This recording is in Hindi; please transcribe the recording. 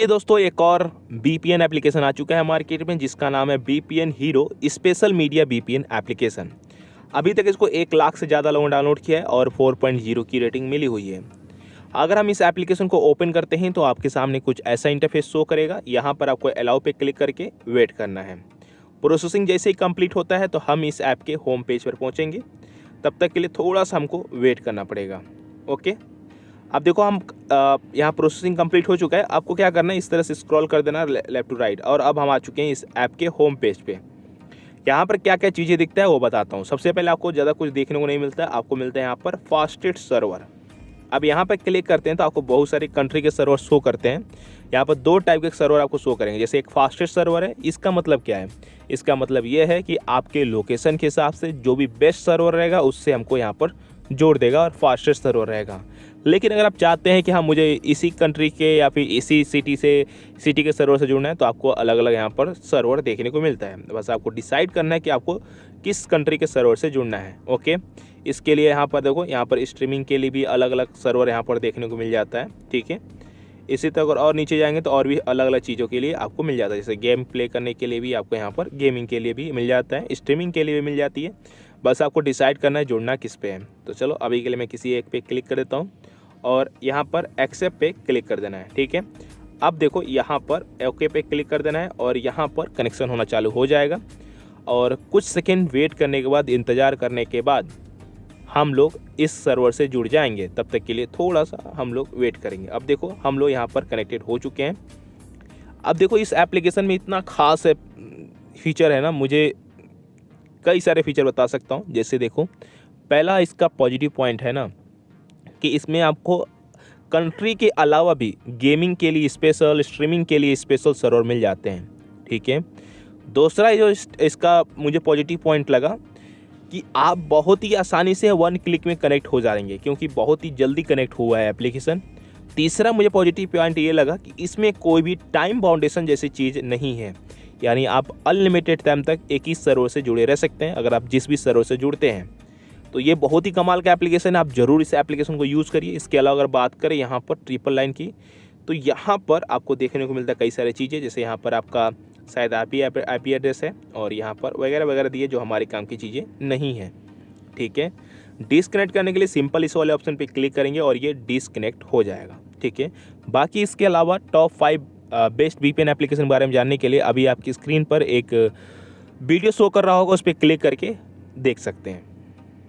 ये दोस्तों एक और VPN एप्लीकेशन आ चुका है मार्केट में जिसका नाम है VPN hero special media VPN application. अभी तक इसको 1 लाख से ज़्यादा लोगों ने डाउनलोड किया है और 4.0 की रेटिंग मिली हुई है। अगर हम इस एप्लीकेशन को ओपन करते हैं तो आपके सामने कुछ ऐसा इंटरफेस शो करेगा। यहाँ पर आपको अलाउ पे क्लिक करके वेट करना है। प्रोसेसिंग जैसे ही कंप्लीट होता है तो हम इस ऐप के होम पेज पर पहुँचेंगे। तब तक के लिए थोड़ा सा हमको वेट करना पड़ेगा। ओके, अब देखो हम यहाँ प्रोसेसिंग कंप्लीट हो चुका है। आपको क्या करना है, इस तरह से स्क्रॉल कर देना लेफ्ट टू राइट और अब हम आ चुके हैं इस ऐप के होम पेज पे। यहाँ पर क्या क्या चीज़ें दिखता है वो बताता हूँ। सबसे पहले आपको ज़्यादा कुछ देखने को नहीं मिलता है, आपको मिलता है यहाँ पर फास्टेस्ट सर्वर। अब यहाँ पर क्लिक करते हैं तो आपको बहुत सारी कंट्री के सर्वर शो करते हैं। यहाँ पर 2 टाइप के सर्वर आपको शो करेंगे। जैसे एक फास्टेस्ट सर्वर है, इसका मतलब क्या है, इसका मतलब ये है कि आपके लोकेशन के हिसाब से जो भी बेस्ट सर्वर रहेगा उससे हमको यहाँ पर जोड़ देगा और फास्टेस्ट सर्वर रहेगा। लेकिन अगर आप चाहते हैं कि हाँ मुझे इसी कंट्री के या फिर इसी सिटी के सर्वर से जुड़ना है तो आपको अलग अलग यहाँ पर सर्वर देखने को मिलता है। बस आपको डिसाइड करना है कि आपको किस कंट्री के सर्वर से जुड़ना है। ओके, इसके लिए यहाँ पर देखो, यहाँ पर स्ट्रीमिंग के लिए भी अलग अलग सर्वर यहाँ पर देखने को मिल जाता है। ठीक है, इसी तरह अगर और नीचे जाएंगे तो और भी अलग अलग चीज़ों के लिए आपको मिल जाता है। जैसे गेम प्ले करने के लिए भी आपको यहाँ पर गेमिंग के लिए भी मिल जाता है, स्ट्रीमिंग के लिए भी मिल जाती है। बस आपको डिसाइड करना है जुड़ना किस पे है। तो चलो अभी के लिए मैं किसी एक पे क्लिक कर देता हूँ और यहाँ पर एक्सेप्ट पे क्लिक कर देना है। ठीक है, अब देखो यहाँ पर ओके पे क्लिक कर देना है और यहाँ पर कनेक्शन होना चालू हो जाएगा और कुछ सेकेंड वेट करने के बाद, इंतज़ार करने के बाद हम लोग इस सर्वर से जुड़ जाएंगे। तब तक के लिए थोड़ा सा हम लोग वेट करेंगे। अब देखो हम लोग यहाँ पर कनेक्टेड हो चुके हैं। अब देखो इस एप्लीकेशन में इतना खास फीचर है ना, मुझे कई सारे फीचर बता सकता हूँ। जैसे देखो, पहला इसका पॉजिटिव पॉइंट है ना कि इसमें आपको कंट्री के अलावा भी गेमिंग के लिए स्पेशल, स्ट्रीमिंग के लिए स्पेशल सर्वर मिल जाते हैं। ठीक है, दूसरा जो इसका मुझे पॉजिटिव पॉइंट लगा कि आप बहुत ही आसानी से 1 क्लिक में कनेक्ट हो जाएंगे क्योंकि बहुत ही जल्दी कनेक्ट हुआ है एप्लीकेशन। तीसरा मुझे पॉजिटिव पॉइंट ये लगा कि इसमें कोई भी टाइम बाउंडेशन जैसी चीज़ नहीं है, यानी आप अनलिमिटेड टाइम तक एक ही सर्वर से जुड़े रह सकते हैं अगर आप जिस भी सर्वर से जुड़ते हैं। तो ये बहुत ही कमाल का एप्लीकेशन है, आप ज़रूर इस एप्लीकेशन को यूज़ करिए। इसके अलावा अगर बात करें यहाँ पर ट्रिपल लाइन की, तो यहाँ पर आपको देखने को मिलता है कई सारी चीज़ें। जैसे यहाँ पर आपका शायद IP एड्रेस है और यहाँ पर वगैरह वगैरह दिए जो हमारे काम की चीज़ें नहीं हैं। ठीक है, डिसकनेक्ट करने के लिए सिंपल इस वाले ऑप्शन पे क्लिक करेंगे और ये डिसकनेक्ट हो जाएगा। ठीक है, बाकी इसके अलावा टॉप 5 बेस्ट VPN एप्लीकेशन के बारे में जानने के लिए अभी आपकी स्क्रीन पर एक वीडियो शो कर रहा होगा, उस पर क्लिक करके देख सकते हैं।